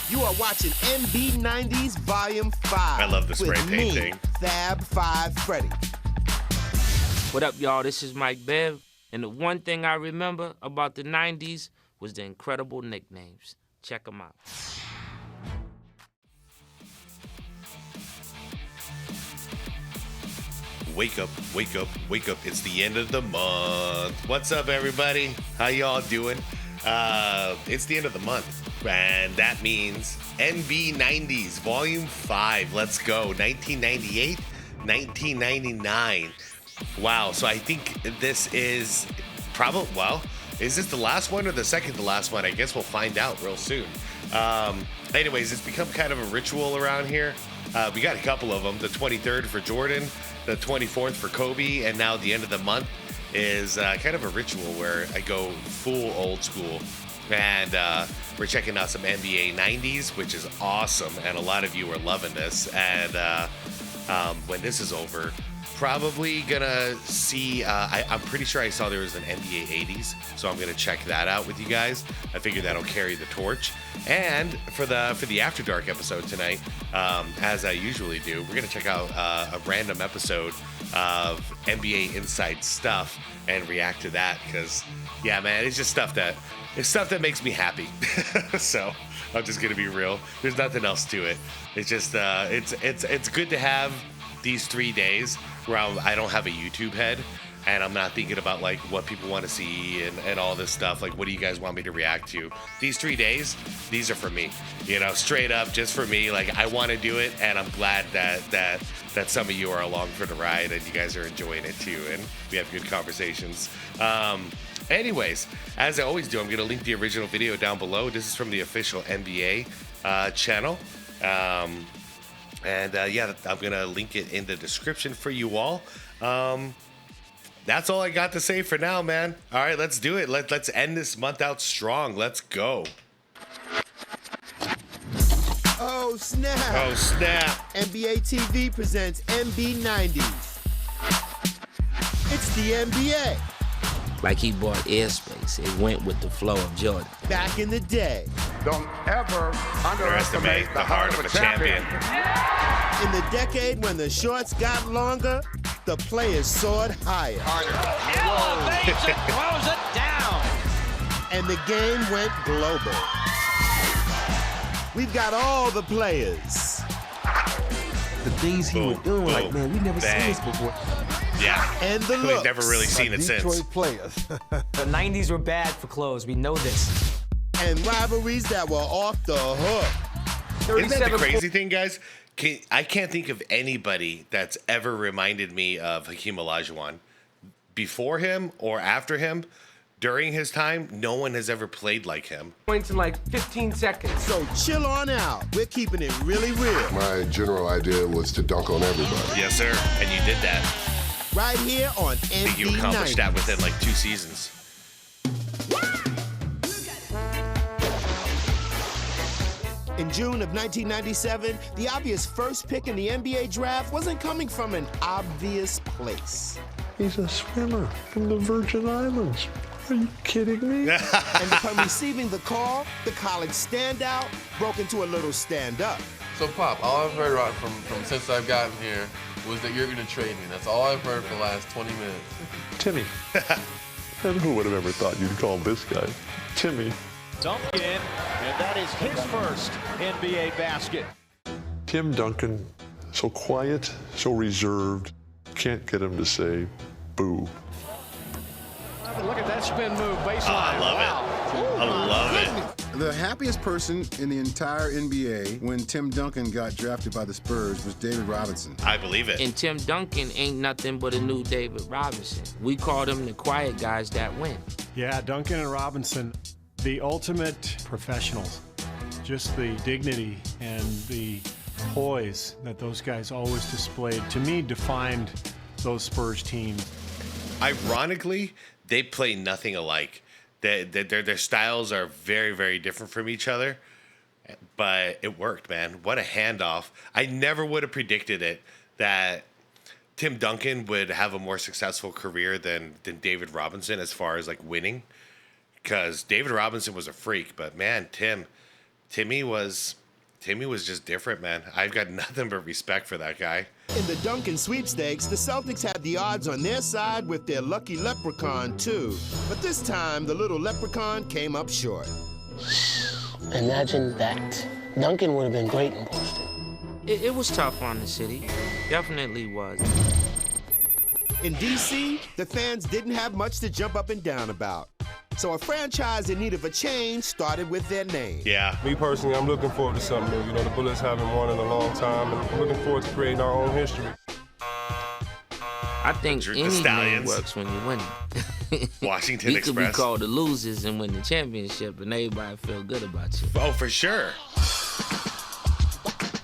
You are watching NB90s Volume 5. I love the spray with paint me, thing. Fab Five Freddy. What up, y'all? This is Mike Bev, and the one thing I remember about the 90s was the incredible nicknames. Check them out. Wake up, wake up, wake up. It's the end of the month. What's up, everybody? How y'all doing? It's the end of the month, and that means NB90s Volume 5. Let's go. 1998, 1999. Wow, so I think this is probably, well, is this the last one or the second to last one? I guess we'll find out real soon. Anyways, it's become kind of a ritual around here. We got a couple of them. The 23rd for Jordan, the 24th for Kobe, and now the end of the month is kind of a ritual where I go full old school. And we're checking out some NBA 90s, which is awesome. And a lot of you are loving this. And when this is over, probably gonna see, I'm pretty sure I saw there was an NBA 80s, so I'm gonna check that out with you guys. I figure that'll carry the torch. And for the After Dark episode tonight, as I usually do, we're gonna check out a random episode of NBA Inside Stuff and react to that, because yeah, man, it's just stuff that makes me happy. So I'm just gonna be real. There's nothing else to it. It's just it's good to have these 3 days where I don't have a YouTube head and I'm not thinking about like what people want to see and all this stuff. Like, what do you guys want me to react to? These 3 days, these are for me, straight up just for me. Like, I want to do it, and I'm glad that some of you are along for the ride and you guys are enjoying it too, and we have good conversations. Anyways, as I always do, I'm going to link the original video down below. This is from the official NBA channel. Yeah, I'm going to link it in the description for you all. That's all I got to say for now, man. All right, let's do it. Let's end this month out strong. Let's go. Oh, snap. Oh, snap. NBA TV presents NB90s. It's the NBA. Like he bought airspace. It went with the flow of Jordan. Back in the day. Don't ever underestimate the heart of a champion. In the decade when the shorts got longer, the players soared higher. Elevates it, throws it down. And the game went global. We've got all the players. The things he was doing, like, man, we never seen this before. Yeah. And the We've looks. never really seen it since. Detroit players. The 90s were bad for clothes. We know this. And rivalries that were off the hook. Isn't that the crazy thing, guys? I can't think of anybody that's ever reminded me of Hakeem Olajuwon. Before him or after him, during his time, no one has ever played like him. Points in like 15 seconds. So chill on out. We're keeping it really real. My general idea was to dunk on everybody. Yes, sir. And you did that. Right here on I think you accomplished that within like 2 seasons. In June of 1997, the obvious first pick in the NBA draft wasn't coming from an obvious place. He's a swimmer from the Virgin Islands. Are you kidding me? And upon receiving the call, the college standout broke into a little stand-up. So, Pop, all I've heard from since I've gotten here was that you're going to trade me. That's all I've heard for the last 20 minutes. Timmy. And who would have ever thought you'd call this guy Timmy? Duncan, and that is his first NBA basket. Tim Duncan, so quiet, so reserved. Can't get him to say boo. Look at that spin move, baseline. Oh, I love it. I love it. The happiest person in the entire NBA when Tim Duncan got drafted by the Spurs was David Robinson. I believe it. And Tim Duncan ain't nothing but a new David Robinson. We call them the quiet guys that win. Yeah, Duncan and Robinson, the ultimate professionals. Just the dignity and the poise that those guys always displayed, to me, defined those Spurs teams. Ironically, they play nothing alike. Their styles are very, very different from each other, but it worked, man. What a handoff. I never would have predicted it, that Tim Duncan would have a more successful career than David Robinson as far as like winning, because David Robinson was a freak, but man, Tim Timmy was just different, man. I've got nothing but respect for that guy. In the Duncan sweepstakes, the Celtics had the odds on their side with their lucky leprechaun, too. But this time, the little leprechaun came up short. Imagine that. Duncan would have been great in Boston. It was tough on the city. Definitely was. In D.C., the fans didn't have much to jump up and down about. So a franchise in need of a change started with their name. Yeah. Me personally, I'm looking forward to something new. You know, the Bullets haven't won in a long time, and I'm looking forward to creating our own history. I think any name works when you win it. Washington you Express. You could be called the losers and win the championship, and everybody feel good about you. Oh, for sure.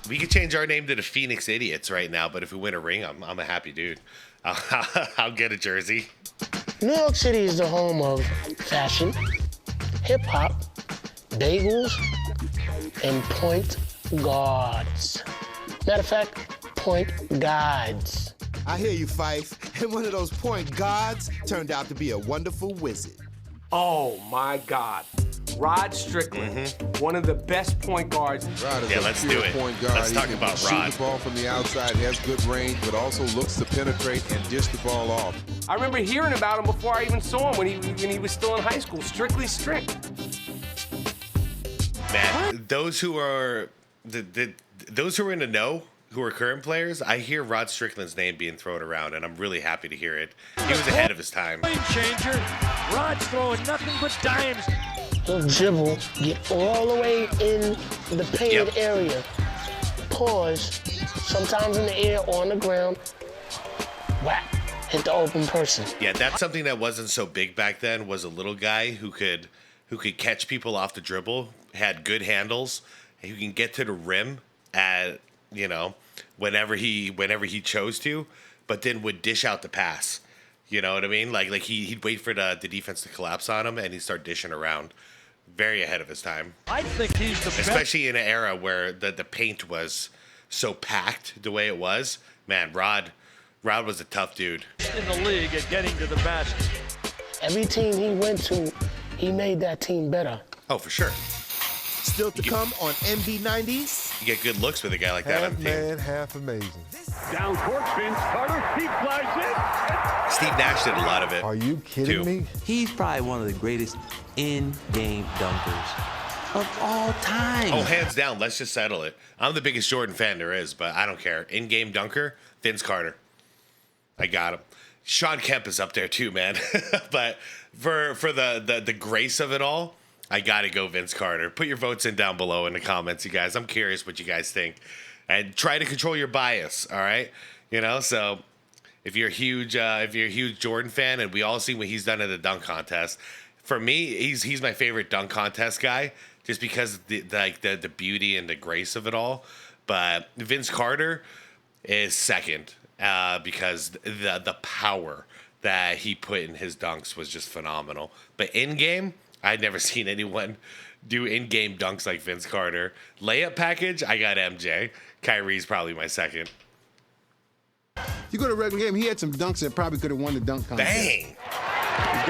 We could change our name to the Phoenix Idiots right now, but if we win a ring, I'm a happy dude. I'll get a jersey. New York City is the home of fashion, hip-hop, bagels, and point guards. Matter of fact, point guards. I hear you, Fife. And one of those point guards turned out to be a wonderful wizard. Oh, my God. Rod Strickland, one of the best point guards. Rod is yeah, let's do it. Point guard. Let's talk he about shoot Rod. The ball from the outside, has good range, but also looks to penetrate and dish the ball off. I remember hearing about him before I even saw him when he was still in high school. Strictly strict. Man, those who are those who are in the know, who are current players, I hear Rod Strickland's name being thrown around, and I'm really happy to hear it. He was ahead of his time. Game changer. Rod's throwing nothing but dimes. He'll dribble, get all the way in the painted area, pause, sometimes in the air or on the ground, whack, hit the open person. Yeah, that's something that wasn't so big back then, was a little guy who could catch people off the dribble, had good handles, and who can get to the rim at, you know, whenever he chose to, but then would dish out the pass. You know what I mean? Like he'd wait for the defense to collapse on him, and he'd start dishing around. Very ahead of his time. I think he's the best. Especially in an era where the paint was so packed the way it was. Man, Rod was a tough dude. In the league at getting to the basket. Every team he went to, he made that team better. Oh, for sure. Still to come on NB90s. You get good looks with a guy like that on the team. Half man, half amazing. Down court, Vince Carter, deep flies in. Steve Nash did a lot of it. Are you kidding me? He's probably one of the greatest in-game dunkers of all time. Oh, hands down. Let's just settle it. I'm the biggest Jordan fan there is, but I don't care. In-game dunker, Vince Carter. I got him. Sean Kemp is up there too, man. But for the grace of it all, I gotta go Vince Carter. Put your votes in down below in the comments, you guys. I'm curious what you guys think, and try to control your bias. All right, you know. So if you're a huge Jordan fan, and we all see what he's done in the dunk contest, for me, he's my favorite dunk contest guy, just because of the beauty and the grace of it all. But Vince Carter is second because the power that he put in his dunks was just phenomenal. But in game, I'd never seen anyone do in-game dunks like Vince Carter. Layup package, I got MJ. Kyrie's probably my second. You go to a regular game, he had some dunks that probably could have won the dunk contest. Bang!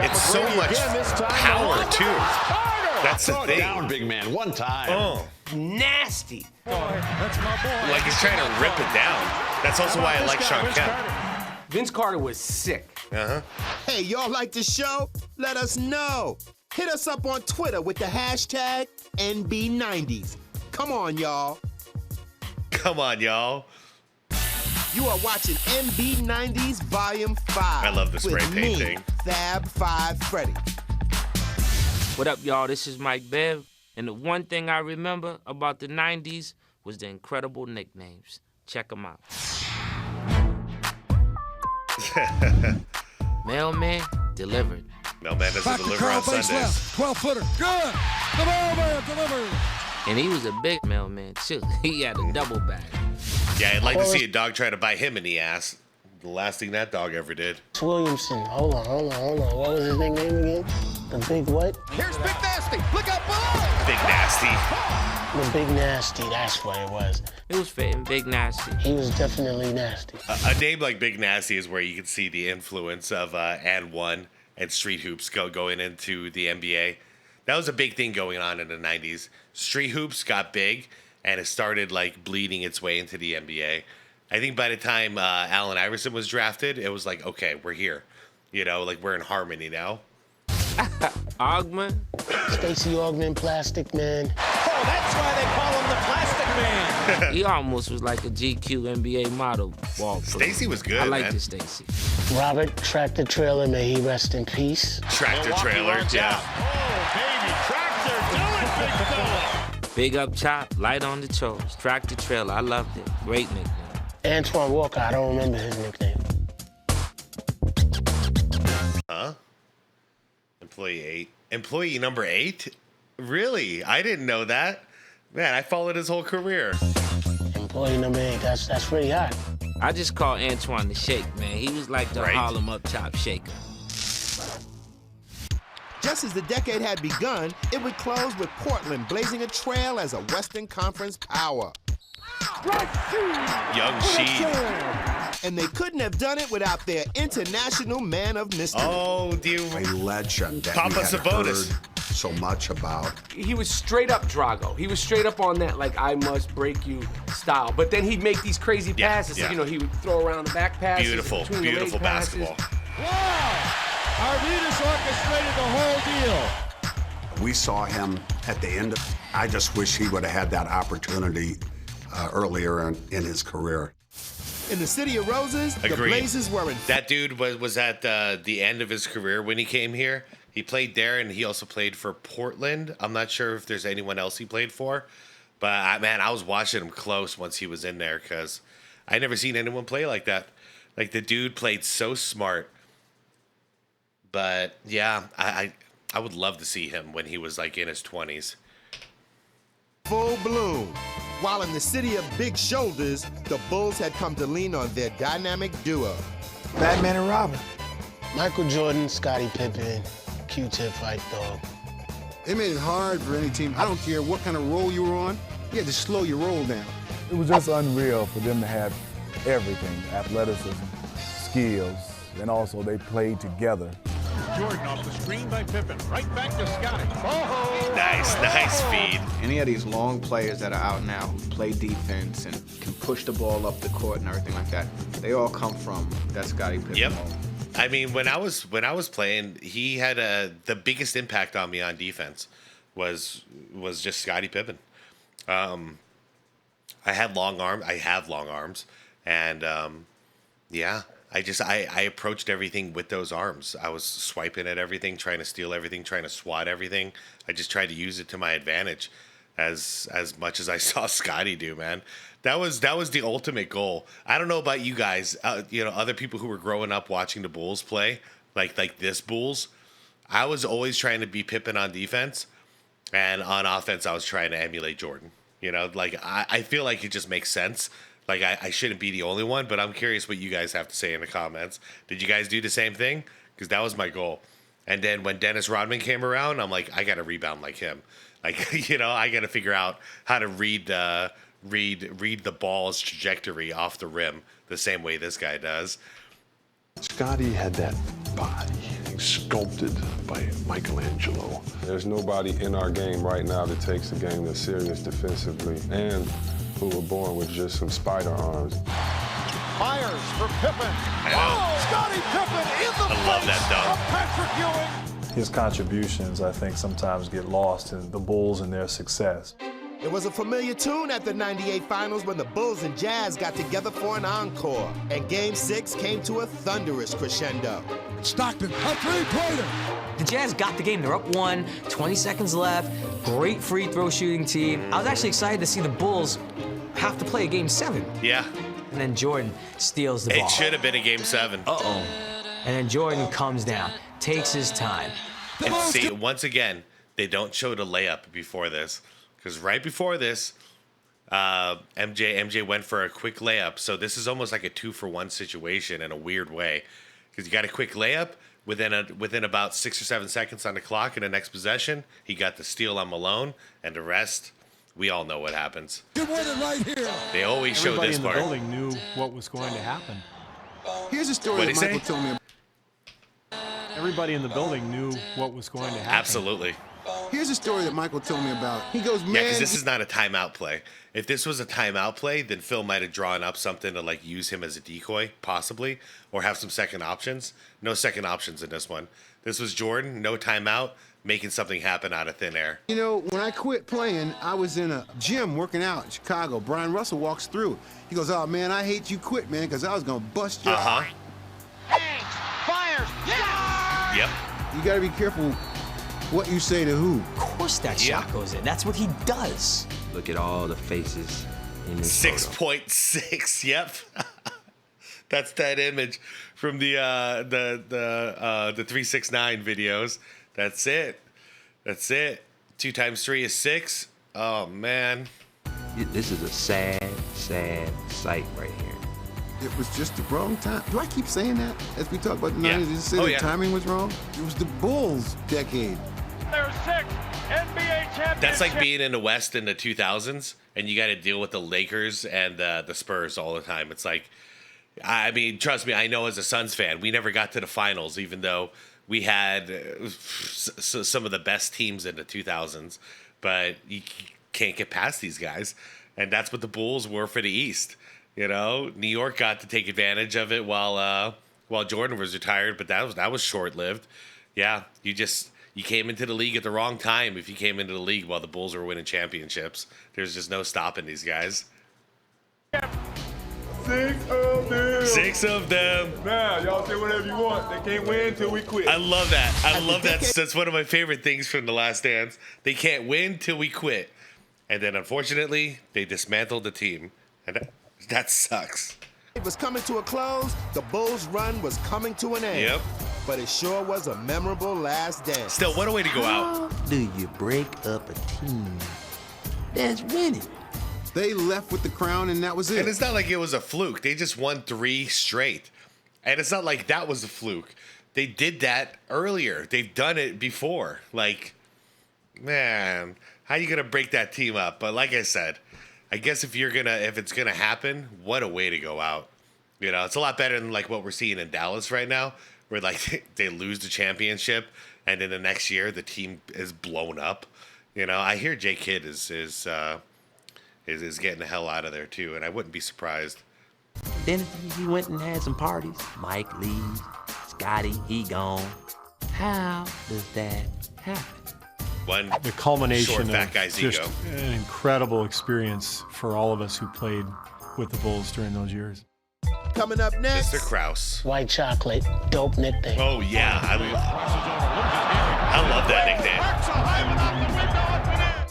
It's so much power, too. That's the thing. Down, big man, one time. Oh. Nasty. That's my boy. Like he's trying to rip it down. That's also why I like Sean Kemp. Vince Carter was sick. Uh-huh. Hey, y'all like the show? Let us know. Hit us up on Twitter with the hashtag NB90s. Come on, y'all. Come on, y'all. You are watching NB90s Volume 5. I love the spray with painting. Me, Fab 5 Freddy. What up, y'all? This is Mike Bev, and the one thing I remember about the 90s was the incredible nicknames. Check them out. Mailman delivered. Mailman doesn't deliver on Sundays. 12-footer. Good. The mailman delivered. And he was a big mailman, too. He had a double bag. Yeah, I'd like to see a dog try to bite him in the ass. The last thing that dog ever did. Williamson. Hold on. What was his nickname again? The Big what? Here's Big Nasty. Look out below. Big Nasty. The Big Nasty, that's what it was. It was fitting, Big Nasty. He was definitely nasty. A name like Big Nasty is where you can see the influence of and one and street hoops going into the NBA. That was a big thing going on in the 90s. street hoops got big, and it started like bleeding its way into the NBA. I think by the time Allen Iverson was drafted, it was like, okay, we're here. You know, like we're in harmony now. Augman? Stacey Augman, Plastic Man. Oh, that's why they call him the Plastic Man. He almost was like a GQ NBA model ball player. Stacey was good, I liked man. it, Stacey. Robert Tractor Trailer, may he rest in peace. Tractor Trailer, yeah. Oh, baby, Tractor, do it, big fella. Big up chop, light on the chores. Tractor Trailer, I loved it. Great nickname. Antoine Walker, I don't remember his nickname. Huh? Employee 8. Employee number 8? Really? I didn't know that. Man, I followed his whole career. Employee number 8, that's pretty hot. I just call Antoine the Shake, man. He was like the Harlem up top shaker. Just as the decade had begun, it would close with Portland blazing a trail as a Western Conference power. Young Sheed. And they couldn't have done it without their international man of mystery. Oh, dear. A legend that Papa we had Sabonis. heard so much about. He was straight up Drago. He was straight up on that, like, I must break you style. But then he'd make these crazy passes. yeah. You know, he would throw around the back passes. Beautiful, between the beautiful leg passes. basketball. Wow! Arvidas orchestrated the whole deal. We saw him at the end of, I just wish he would have had that opportunity earlier in his career. In the City of Roses, the Blazers were in... That dude was at the end of his career when he came here. He played there, and he also played for Portland. I'm not sure if there's anyone else he played for. But, man, I was watching him close once he was in there because I never seen anyone play like that. Like, the dude played so smart. But, yeah, I would love to see him when he was, like, in his 20s. Full bloom. While in the city of big shoulders, the Bulls had come to lean on their dynamic duo. Batman and Robin. Michael Jordan, Scottie Pippen, Q-Tip Fight Dog. They made it hard for any team. I don't care what kind of roll you were on. You had to slow your roll down. It was just unreal for them to have everything, athleticism, skills, and also they played together. Jordan off the screen by Pippen. Right back to Scottie. Oh! Nice feed. Any of these long players that are out now who play defense and can push the ball up the court and everything like that, they all come from that Scottie Pippen. Yep. I mean, when I was playing, he had the biggest impact on me on defense was just Scottie Pippen. I had long arms. I have long arms, and yeah. I approached everything with those arms. I was swiping at everything, trying to steal everything, trying to swat everything. I just tried to use it to my advantage as much as I saw Scottie do, man. That was the ultimate goal. I don't know about you guys, other people who were growing up watching the Bulls play, like this Bulls. I was always trying to be Pippen on defense, and on offense, I was trying to emulate Jordan. You know, like I feel like it just makes sense. Like, I shouldn't be the only one, but I'm curious what you guys have to say in the comments. Did you guys do the same thing? Because that was my goal. And then when Dennis Rodman came around, I'm like, I got to rebound like him. Like, I got to figure out how to read the ball's trajectory off the rim the same way this guy does. Scottie had that body sculpted by Michelangelo. There's nobody in our game right now that takes the game that's serious defensively and who were born with just some spider arms. Myers for Pippen. Oh, Scottie Pippen in the I love that dunk. Patrick Ewing. His contributions, I think, sometimes get lost in the Bulls and their success. It was a familiar tune at the 98 finals when the Bulls and Jazz got together for an encore. And Game 6 came to a thunderous crescendo. Stockton, a three-pointer. The Jazz got the game. They're up 1, 20 seconds left. Great free throw shooting team. I was actually excited to see the Bulls have to play a Game 7. Yeah. And then Jordan steals the ball. It should have been a Game 7. Uh-oh. And then Jordan comes down, takes his time. And see, once again, they don't show the layup before this. Because right before this, MJ went for a quick layup. So this is almost like a 2-for-1 situation in a weird way. Because you got a quick layup within about 6 or 7 seconds on the clock in the next possession. He got the steal on Malone, and the rest, we all know what happens. You win it right here. They always show this part. Everybody in the building knew what was going to happen. Here's a story that Michael told me. Everybody in the building knew what was going to happen. Absolutely. Here's a story that Michael told me about. He goes, man. Yeah, because this is not a timeout play. If this was a timeout play, then Phil might have drawn up something to like use him as a decoy, possibly, or have some second options. No second options in this one. This was Jordan, no timeout, making something happen out of thin air. You know, when I quit playing, I was in a gym working out in Chicago. Brian Russell walks through. He goes, oh, man, I hate you quit, man, because I was going to bust your... Uh-huh. Fires. Yeah. Yep. You got to be careful what you say to who. Of course that shot goes in. That's what he does. Look at all the faces in this 6.6. Yep. That's that image from the 369 videos. That's it. That's it. 2 times 3 is 6. Oh man. This is a sad, sad sight right here. It was just the wrong time. Do I keep saying that as we talk about the 90s? Did you say the timing was wrong? It was the Bulls' decade. There's 6 NBA championships. That's like being in the West in the 2000s, and you got to deal with the Lakers and the Spurs all the time. It's like, I mean, trust me, I know as a Suns fan, we never got to the finals, even though we had some of the best teams in the 2000s, but you can't get past these guys. And that's what the Bulls were for the East. You know, New York got to take advantage of it while Jordan was retired, but that was short-lived. Yeah, you came into the league at the wrong time if you came into the league while the Bulls were winning championships. There's just no stopping these guys. 6 of them. 6 of them. Now, y'all say whatever you want. They can't win till we quit. I love that. I love that. That's one of my favorite things from The Last Dance. They can't win till we quit. And then, unfortunately, they dismantled the team. And that sucks. It was coming to a close. The Bulls' run was coming to an end. Yep. But it sure was a memorable last dance. Still, what a way to go out. How do you break up a team that's winning? They left with the crown, and that was it. And it's not like it was a fluke. They just won 3 straight. And it's not like that was a fluke. They did that earlier. They've done it before. Like, man, how you going to break that team up? But like I said, I guess if it's going to happen, what a way to go out. You know, it's a lot better than like what we're seeing in Dallas right now, where like they lose the championship and in the next year the team is blown up. You know, I hear Jay Kidd is getting the hell out of there too, and I wouldn't be surprised. Then he went and had some parties. Mike leaves, Scottie, he gone. How does that happen? The culmination short, fat of guy's just ego. An incredible experience for all of us who played with the Bulls during those years. Coming up next, Mr. Krause. White chocolate, dope nickname. Oh yeah, I love that nickname.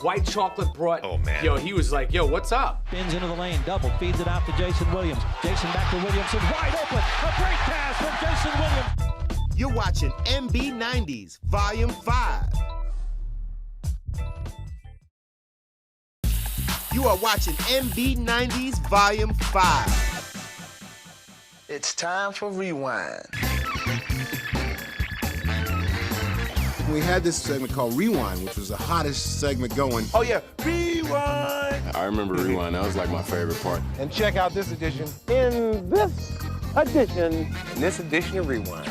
White chocolate brought. Oh man. Yo, he was like, yo, what's up? Spins into the lane, double, feeds it out to Jason Williams. Jason back to Williamson, wide open. A great pass from Jason Williams. you're watching NB90s Volume 5. You are watching NB90s Volume 5. It's time for Rewind. We had this segment called Rewind, which was the hottest segment going. Oh yeah, Rewind! I remember Rewind. That was like my favorite part. And check out this edition. In this edition of Rewind.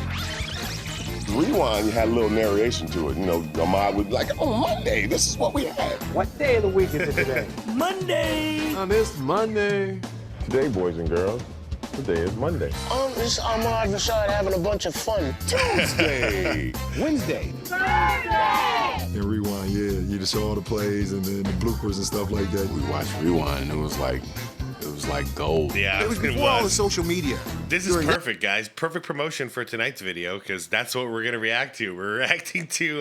Rewind, you had a little narration to it. You know, Ahmad would be like, on Monday, this is what we had. What day of the week is it today? Monday! On this Monday. Today, boys and girls, today is Monday. This is Ahmad Rashad having a bunch of fun. Tuesday. Wednesday. Thursday! And Rewind, yeah, you just saw all the plays and then the bloopers and stuff like that. We watched Rewind, and it was like gold. Yeah, It was before all the social media. This is perfect, guys. Perfect promotion for tonight's video because that's what we're going to react to. We're reacting to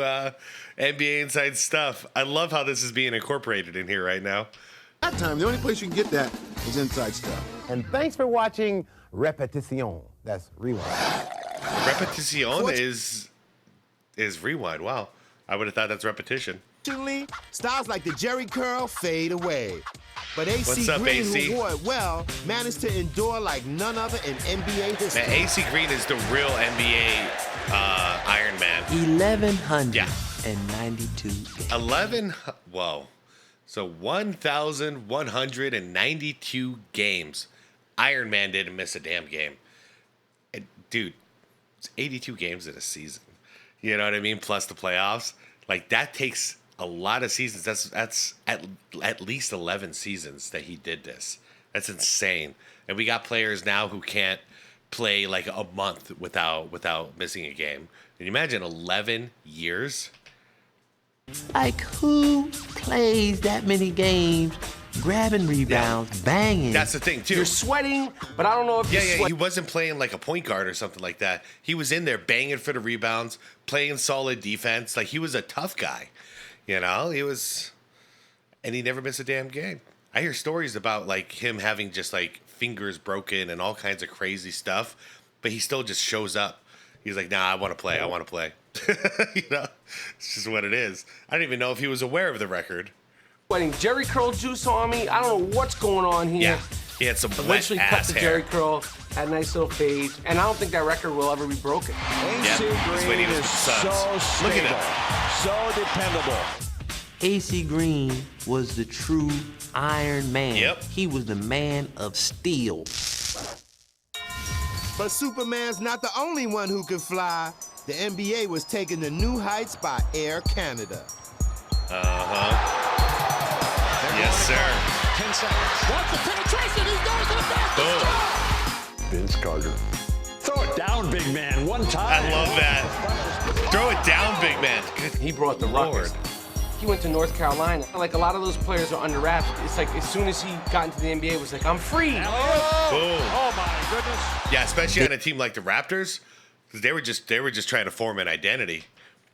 NBA Inside stuff. I love how this is being incorporated in here right now. That time, the only place you can get that is Inside Stuff. And thanks for watching Repetition. That's Rewind. Repetition is Rewind. Wow. I would have thought that's repetition. Styles like the Jerry curl fade away. But AC What's up, Green, AC? who wore it well, managed to endure like none other in NBA history. Man, AC Green is the real NBA Iron Man. 1,192 games. 11. Whoa. So 1,192 games. Iron Man didn't miss a damn game. And, dude, it's 82 games in a season. You know what I mean? Plus the playoffs. Like, that takes a lot of seasons. That's at least 11 seasons that he did this. That's insane. And we got players now who can't play like a month without missing a game. Can you imagine 11 years? Like, who plays that many games, grabbing rebounds, banging? That's the thing, too. You're sweating, but I don't know if you're sweating. He wasn't playing like a point guard or something like that. He was in there banging for the rebounds, playing solid defense. Like, he was a tough guy. You know, and he never missed a damn game. I hear stories about like him having just like fingers broken and all kinds of crazy stuff, but he still just shows up. He's like, nah, I want to play. I want to play. You know, it's just what it is. I don't even know if he was aware of the record. Sweating Jerry curl juice on me. I don't know what's going on here. Yeah, he had some Eventually wet cut ass the hair. Jerry curl, had a nice little fade, and I don't think that record will ever be broken. AC Green is so stable, look at him, so dependable. AC Green was the true Iron Man. Yep. He was the man of steel. But Superman's not the only one who could fly. The NBA was taken to new heights by Air Canada. Yes, sir. 10 seconds. Wants the penetration. He goes to the basket. Boom. Vince Carter. Throw it down, big man, one time. I love that. Throw it down, big man. Good He brought the ruckus. He went to North Carolina. Like, a lot of those players are under wraps. It's like as soon as he got into the NBA, it was like, I'm free. Boom. Oh, my goodness. Yeah, especially on a team like the Raptors, because they were just trying to form an identity.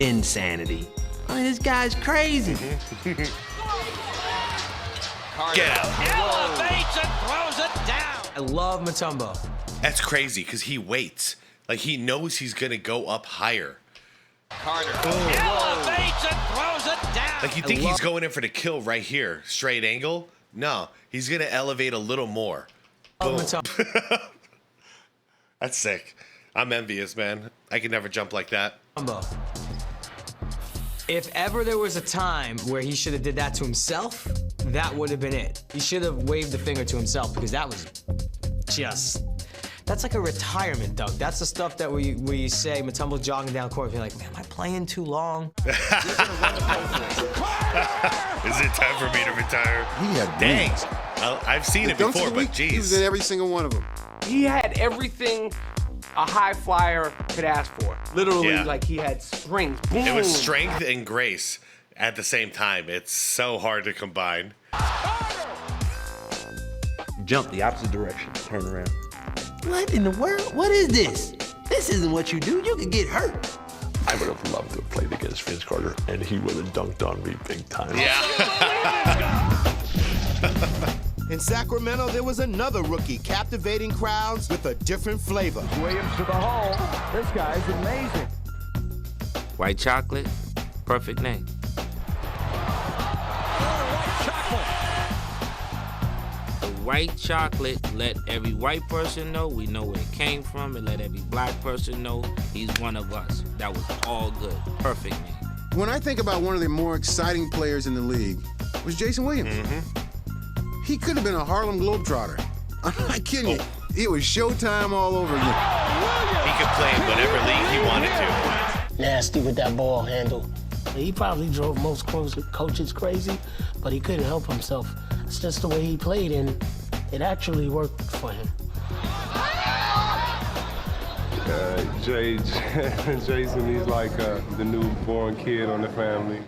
Insanity. I mean, this guy's crazy. Get out. Elevates and throws it down. I love Mutombo. That's crazy because he waits. Like, he knows he's going to go up higher. Carter elevates and throws it down. Like, you think he's going in for the kill right here, straight angle? No, he's going to elevate a little more. Boom. That's sick. I'm envious, man. I could never jump like that. If ever there was a time where he should have did that to himself, that would have been it. He should have waved the finger to himself because that was just... That's like a retirement dunk. That's the stuff that where you say Mutombo jogging down the court, you're like, man, am I playing too long? Is it time for me to retire? He had Dang. moves. I've seen it before, but geez. He was in every single one of them. He had everything a high flyer could ask for. Literally, Yeah. like he had springs. Boom. It was strength and grace at the same time. It's so hard to combine. Jump the opposite direction, turn around. What in the world? What is this? This isn't what you do. You could get hurt. I would have loved to have played against Vince Carter, and he would have dunked on me big time. In Sacramento, there was another rookie captivating crowds with a different flavor. Williams to the hole. This guy's amazing. White chocolate, perfect name. White chocolate let every white person know we know where it came from, and let every black person know he's one of us. That was all good. Perfect name. When I think about one of the more exciting players in the league, was Jason Williams. He could have been a Harlem Globetrotter. I'm not kidding you. It was showtime all over again. He could play in whatever league he wanted to. Nasty with that ball handle. He probably drove most coaches crazy, but he couldn't help himself. It's just the way he played, and it actually worked for him. Jason, he's like the newborn kid on the family.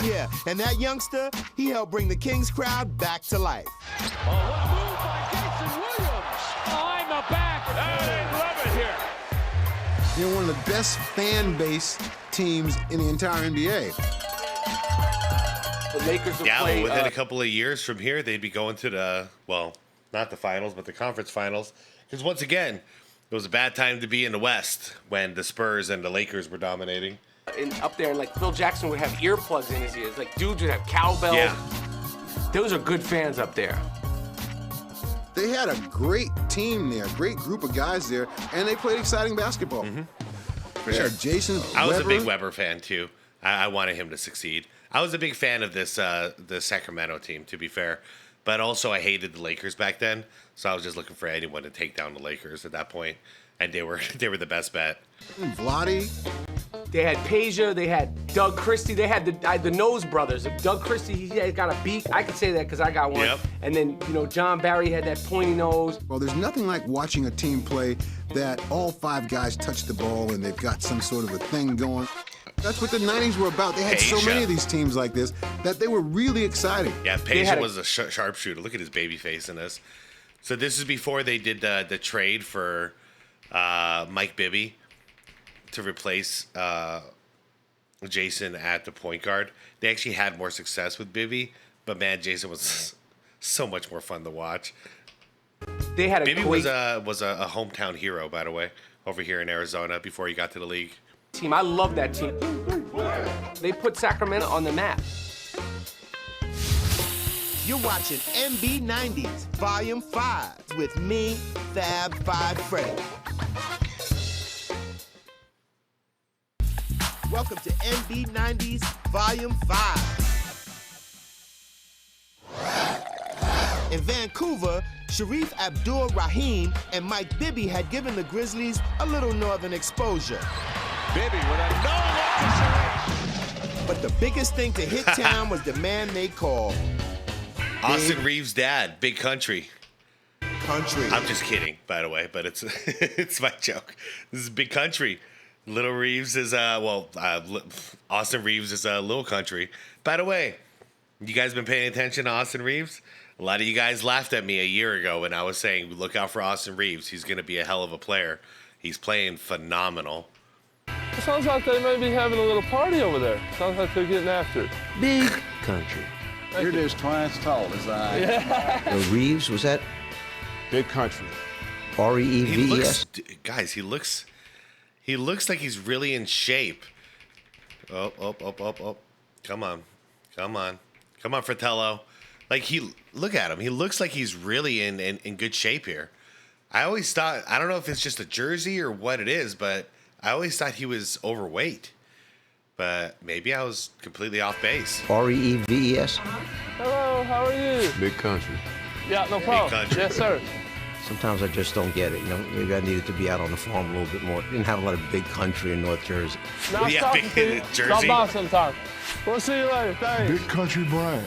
Yeah, and that youngster, he helped bring the Kings crowd back to life. Oh, what a move by Jason Williams. Behind the back. They love it here. They're one of the best fan base teams in the entire NBA. The Lakers have Yeah, played. well, within a couple of years from here, they'd be going to the, well, not the finals, but the conference finals. Because once again, it was a bad time to be in the West when the Spurs and the Lakers were dominating. Up there, and like Phil Jackson would have earplugs in his ears. Like dudes would have cowbells. Yeah. Those are good fans up there. They had a great team there, great group of guys there, and they played exciting basketball. For sure. Jason I was Weber. a big Weber fan, too. I wanted him to succeed. I was a big fan of this the Sacramento team, to be fair. But also, I hated the Lakers back then. So I was just looking for anyone to take down the Lakers at that point. and they were the best bet. Vlade. They had Peja, they had Doug Christie, they had the Nose brothers. Doug Christie, he had got a beak. I can say that because I got one. Yep. And then, John Barry had that pointy nose. Well, there's nothing like watching a team play that all 5 guys touch the ball and they've got some sort of a thing going. That's what the 90s were about. They had so many of these teams like this that they were really exciting. Yeah, Peja was a sharpshooter. Look at his baby face in this. So this is before they did the trade for Mike Bibby to replace Jason at the point guard. They actually had more success with Bibby, but man, Jason was so much more fun to watch. They had Bibby was a hometown hero, by the way, over here in Arizona before he got to the league. Team, I love that team. They put Sacramento on the map. You're watching NB90s Volume 5 with me, Fab Five Freddy. Welcome to NB90s Volume 5. In Vancouver, Sharif Abdul-Rahim and Mike Bibby had given the Grizzlies a little northern exposure. Bibby with a no-look to Sharif. But the biggest thing to hit town was the man they call Austin Reeves' dad, Big Country. Country. I'm just kidding, by the way, but it's it's my joke. This is Big Country. Little Reeves is Austin Reeves is Little Country. By the way, you guys been paying attention to Austin Reeves? A lot of you guys laughed at me a year ago when I was saying, look out for Austin Reeves. He's going to be a hell of a player. He's playing phenomenal. It sounds like they may be having a little party over there. Sounds like they're getting after it. Big Country. You're just twice tall as I am. Yeah. Reeves, was that Big Country. R-E-E-V-E-S? Guys, he looks like he's really in shape. Oh. Come on, Fratello. Like, look at him. He looks like he's really in good shape here. I always thought, I don't know if it's just a jersey or what it is, but I always thought he was overweight. But maybe I was completely off base. R-E-E-V-E-S? Hello, how are you? Big Country. Yeah, no problem. Country. Yes, sir. Sometimes I just don't get it. Maybe I needed to be out on the farm a little bit more. Didn't have a lot of Big Country in North Jersey. Nice talking to you. Jersey. Stop by sometime. We'll see you later. Thanks. Big Country Bryant.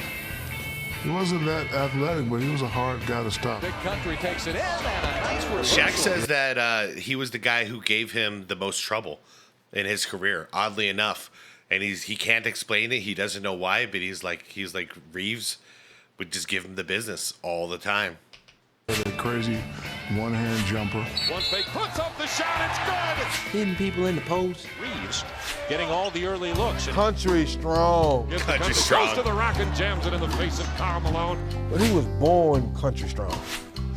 He wasn't that athletic, but he was a hard guy to stop. Big Country takes it in, and a nice reversal. Shaq says that he was the guy who gave him the most trouble in his career, oddly enough. And he can't explain it. He doesn't know why, but he's like Reeves would just give him the business all the time. A crazy one-hand jumper. One fake puts up the shot. It's good. Hitting people in the post. Reeves getting all the early looks. Country strong. Gives the Country country strong. goes to the rock and jams it in the face of Karl Malone. But he was born country strong.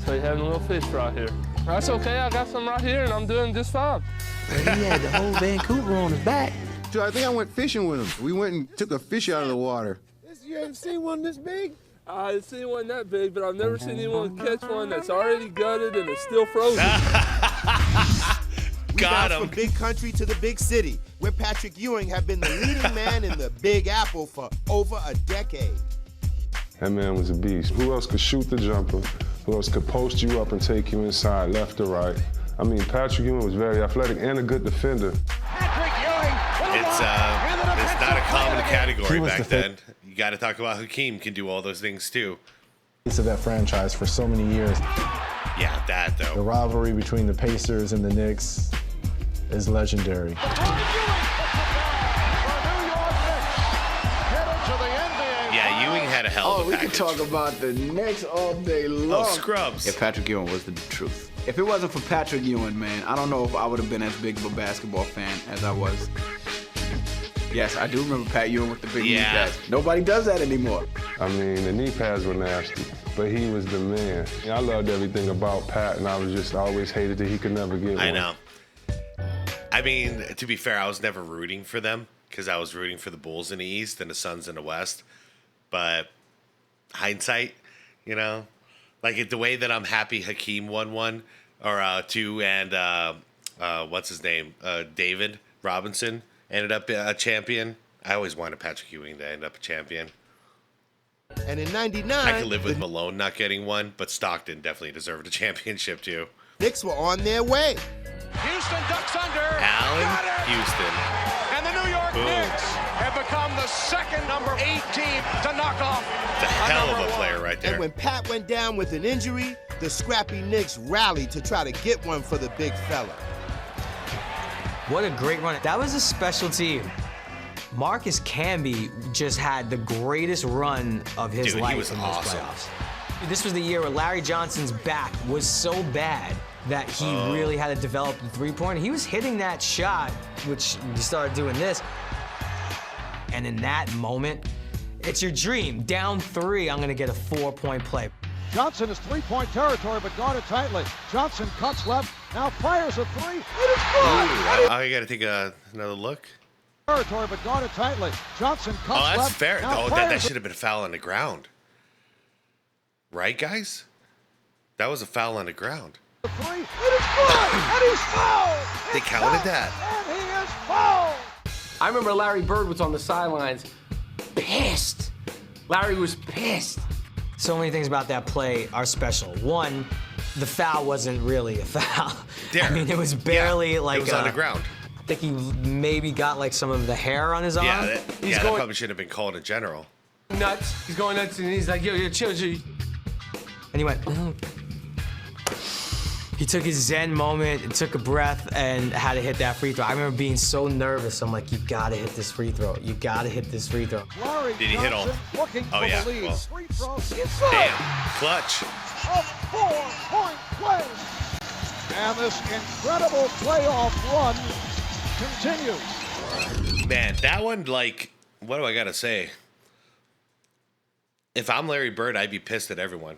So you're having a little fish right here. That's okay. I got some right here, and I'm doing just fine. Man, he had the whole Vancouver on his back. Dude, I think I went fishing with him. We went and took a fish out of the water. You haven't seen one this big? I've seen one that big, but I've never seen anyone catch one that's already gutted and is still frozen. We bounced from Big Country to the big city, where Patrick Ewing had been the leading man in the Big Apple for over a decade. That man was a beast. Who else could shoot the jumper? Who else could post you up and take you inside, left or right? I mean, Patrick Ewing was very athletic and a good defender. Patrick Ewing. It's not a common category back then. You got to talk about Hakeem can do all those things too. Piece of that franchise for so many years. Yeah, that though. The rivalry between the Pacers and the Knicks is legendary. Yeah, Ewing had a hell of a we package. can talk about the Knicks all day long. Oh, scrubs. Yeah, Patrick Ewing was the truth. If it wasn't for Patrick Ewing, man, I don't know if I would have been as big of a basketball fan as I was. Yes, I do remember Pat Ewing with the big knee pads. Nobody does that anymore. I mean, the knee pads were nasty, but he was the man. I loved everything about Pat, and I always hated that he could never get one. I know. I mean, to be fair, I was never rooting for them because I was rooting for the Bulls in the East and the Suns in the West. But hindsight, like the way that I'm happy Hakeem won one or two, and what's his name, David Robinson ended up a champion. I always wanted Patrick Ewing to end up a champion. And in '99, I could live with Malone not getting one, but Stockton definitely deserved a championship too. Knicks were on their way. Houston ducks under. Allen Houston. And the New York Boom. Knicks have become the second number 8 team to knock off The hell of a number player one. right there. And when Pat went down with an injury, the scrappy Knicks rallied to try to get one for the big fella. What a great run. That was a special team. Marcus Camby just had the greatest run of his Dude, life he was in those awesome. playoffs. This was the year where Larry Johnson's back was so bad that he really had to develop the three-pointer. He was hitting that shot, which he started doing this. And in that moment, it's your dream. Down 3, I'm gonna get a 4-point play. Johnson is three-point territory, but guarded tightly. Johnson cuts left, now fires a 3. It is good! I gotta take another look. Territory, but guarded tightly. Johnson cuts left. Oh, that's fair. Now Oh, that fires should have been a foul on the ground. Right, guys? That was a foul on the ground. a 3. It is good! And he's fouled! They counted that. And he is fouled! I remember Larry Bird was on the sidelines, pissed. Larry was pissed. So many things about that play are special. One, the foul wasn't really a foul. There. I mean, it was barely like It was on the ground. I think he maybe got like some of the hair on his arm. Yeah, that probably should have been called in general. Nuts. He's going nuts, and he's like, yo, chill. And he went, he took his zen moment and took a breath and had to hit that free throw. I remember being so nervous. I'm like, you gotta hit this free throw. You gotta hit this free throw. Larry Did he hit all? looking Oh, for yeah, the lead. well. Free throw. It's good. Damn. Clutch. A 4-point play. And this incredible playoff run continues. Man, that one, like, what do I gotta say? If I'm Larry Bird, I'd be pissed at everyone.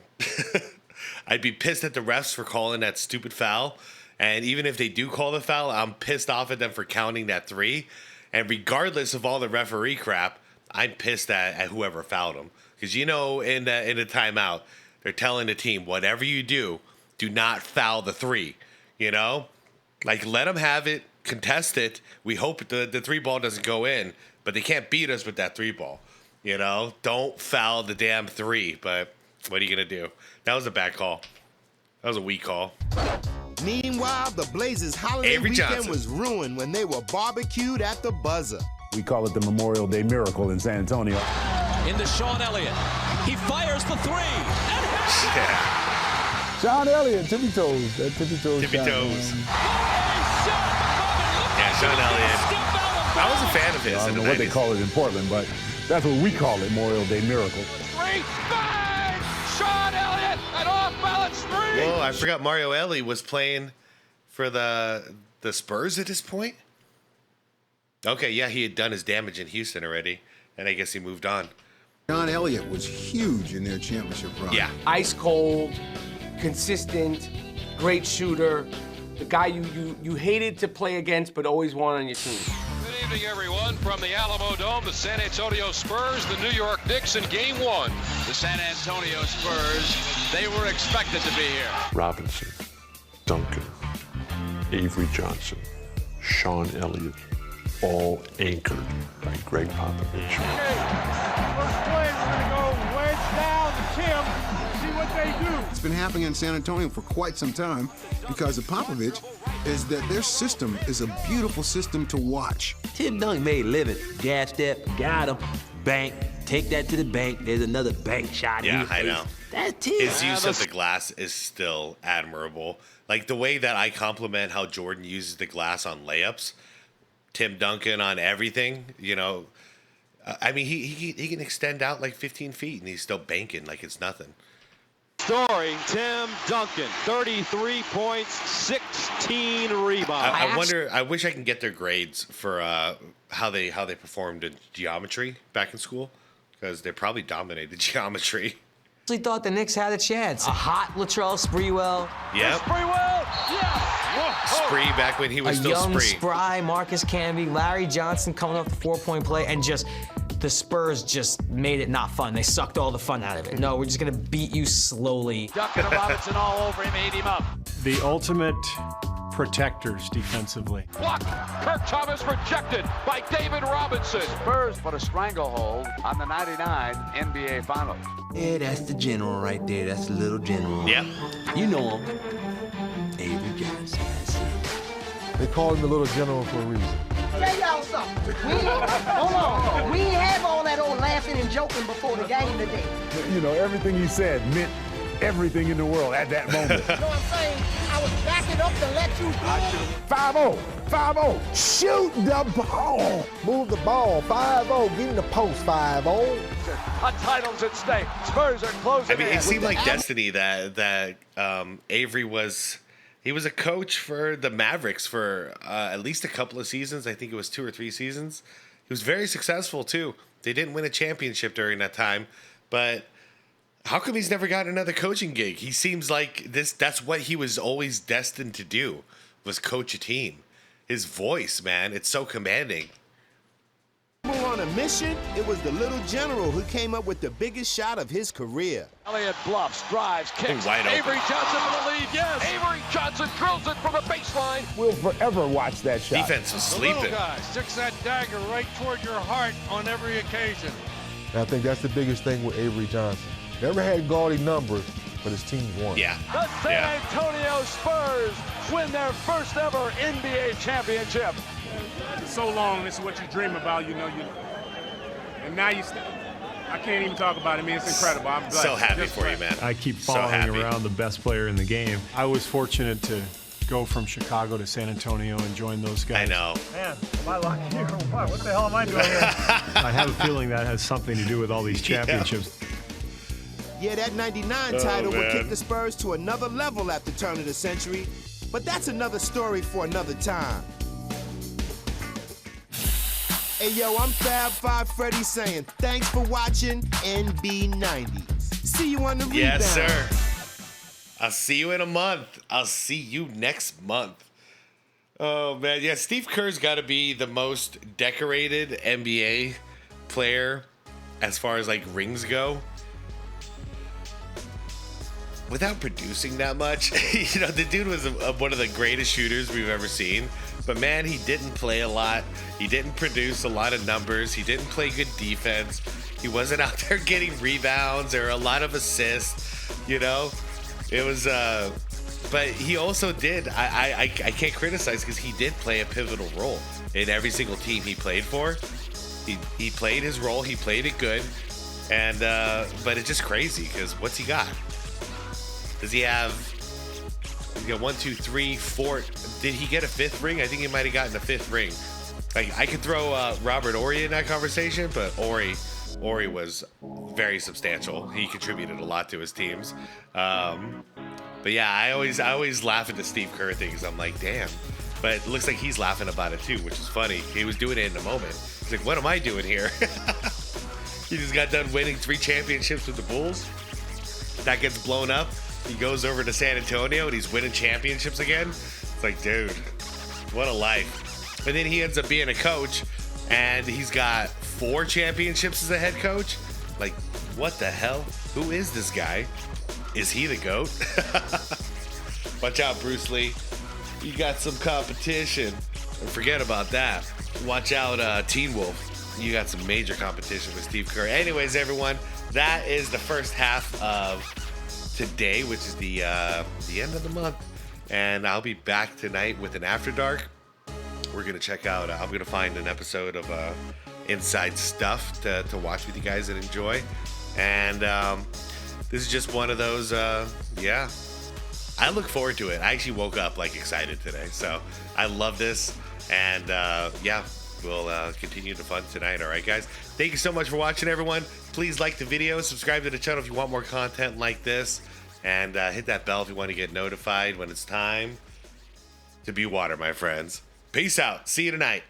I'd be pissed at the refs for calling that stupid foul. And even if they do call the foul, I'm pissed off at them for counting that 3. And regardless of all the referee crap, I'm pissed at whoever fouled him. Because in the timeout, they're telling the team, whatever you do not foul the 3. You know? Like, let them have it, contest it. We hope the 3 ball doesn't go in, but they can't beat us with that 3 ball. You know? Don't foul the damn 3. But what are you going to do? That was a bad call. That was a weak call. Meanwhile, the Blazers' holiday Avery weekend Johnson. was ruined when they were barbecued at the buzzer. We call it the Memorial Day Miracle in San Antonio. Into Sean Elliott. He fires the 3. And Yeah. Sean Elliott, tippy toes. That tippy toes. Tippy shot, toes. man. Yeah, Sean Elliott. I was a fan of his. I in don't the know what they 90s. call it in Portland, but that's what we call it, Memorial Day Miracle. 3, bang! Sean Elliott, an off-balance 3. Whoa, I forgot Mario Elie was playing for the Spurs at this point. Okay, yeah, he had done his damage in Houston already, and I guess he moved on. John Elliott was huge in their championship run. Yeah. Ice cold, consistent, great shooter. The guy you hated to play against, but always wanted on your team. Good evening, everyone. From the Alamo Dome, the San Antonio Spurs, the New York Knicks in Game 1. The San Antonio Spurs, they were expected to be here. Robinson, Duncan, Avery Johnson, Sean Elliott, all anchored by Greg Popovich. first play, we're going to go wedge down to Tim. See what they do. It's been happening in San Antonio for quite some time because of Popovich is that their system is a beautiful system to watch. Tim Duncan made a living. Gas step, got him. Bank, take that to the bank. There's another bank shot. Yeah, I know. That's Tim. His use of the glass is still admirable. Like the way that I compliment how Jordan uses the glass on layups, Tim Duncan on everything, you know. I mean, he can extend out like 15 feet and he's still banking like it's nothing. Story, Tim Duncan, 33 points, 16 rebounds. I wonder. I wish I can get their grades for how they performed in geometry back in school, because they probably dominated geometry. I actually thought the Knicks had a chance. A hot Latrell Sprewell. Yep. Sprewell, yeah. Spree back when he was A still young, Spree. spry Marcus Camby, Larry Johnson coming off the 4-point play, and just the Spurs just made it not fun. They sucked all the fun out of it. No, we're just gonna beat you slowly. Duncan and Robinson all over him, ate him up. The ultimate protectors defensively. Blocked. Kirk Thomas rejected by David Robinson. Spurs put a stranglehold on the 99 NBA Finals. Yeah, that's the general right there. That's the little general. Yep. You know him. Avery They call him the little general for a reason. Tell y'all something. Hold on. We ain't have all that old laughing and joking before the game today. You know, everything he said meant everything in the world at that moment. You know what I'm saying? I was backing up to let you do. 5-0. 5-0. Shoot the ball. Move the ball. 5-0. Get in the post. 5-0. A title's at stake. Spurs are closing. I mean, in. it seemed like destiny that Avery was. He was a coach for the Mavericks for at least a couple of seasons. I think it was 2 or 3 seasons. He was very successful too. They didn't win a championship during that time, but how come he's never gotten another coaching gig? He seems like that's what he was always destined to do, was coach a team. His voice, man, it's so commanding. On a mission, it was the little general who came up with the biggest shot of his career. Elliott bluffs, drives, kicks. Wide open. Avery Johnson for the lead, yes. Avery Johnson drills it from the baseline. We'll forever watch that shot. Defense was The sleeping. little guy sticks that dagger right toward your heart on every occasion. And I think that's the biggest thing with Avery Johnson. Never had gaudy numbers, but his team won. Yeah. The San Antonio Spurs win their first ever NBA championship. So long, this is what you dream about, and now I can't even talk about it. I mean, it's incredible. I'm blessed. So happy for you, man. I keep So following happy. around the best player in the game. I was fortunate to go from Chicago to San Antonio and join those guys. I know. Man, am I lucky here or what? What the hell am I doing here? I have a feeling that has something to do with all these championships. Yeah, that 99 Oh, title would man. kick the Spurs to another level at the turn of the century. But that's another story for another time. Hey, yo, I'm Fab Five Freddy saying thanks for watching NB90s. See you on the rebound. Yes, sir. I'll see you in a month. I'll see you next month. Oh, man. Yeah, Steve Kerr's got to be the most decorated NBA player as far as, like, rings go. Without producing that much. The dude was one of the greatest shooters we've ever seen. But, man, he didn't play a lot. He didn't produce a lot of numbers. He didn't play good defense. He wasn't out there getting rebounds or a lot of assists, It was, but he also did, I can't criticize because he did play a pivotal role in every single team he played for. He played his role. He played it good. And, but it's just crazy because what's he got? Does he have... He's got 1, 2, 3, 4. Did he get a 5th ring? I think he might have gotten a 5th ring. Like, I could throw Robert Horry in that conversation, but Horry was very substantial. He contributed a lot to his teams. But yeah, I always laugh at the Steve Kerr things. I'm like, damn. But it looks like he's laughing about it too, which is funny. He was doing it in the moment. He's like, what am I doing here? He just got done winning 3 championships with the Bulls. That gets blown up. He goes over to San Antonio and he's winning championships again. It's like, dude, what a life. And then he ends up being a coach and he's got 4 championships as a head coach. Like, what the hell? Who is this guy? Is he the GOAT? Watch out, Bruce Lee. You got some competition. And forget about that. Watch out, Teen Wolf. You got some major competition with Steve Kerr. Anyways, everyone, that is the first half of today, which is the end of the month, and I'll be back tonight with an After Dark. We're gonna check out. I'm gonna find an episode of Inside Stuff to watch with you guys and enjoy. And this is just one of those. Yeah, I look forward to it. I actually woke up like excited today, so I love this. And yeah, we'll continue the fun tonight. All right, guys. Thank you so much for watching, everyone. Please like the video, subscribe to the channel if you want more content like this, and hit that bell if you want to get notified when it's time to be water, my friends. Peace out. See you tonight.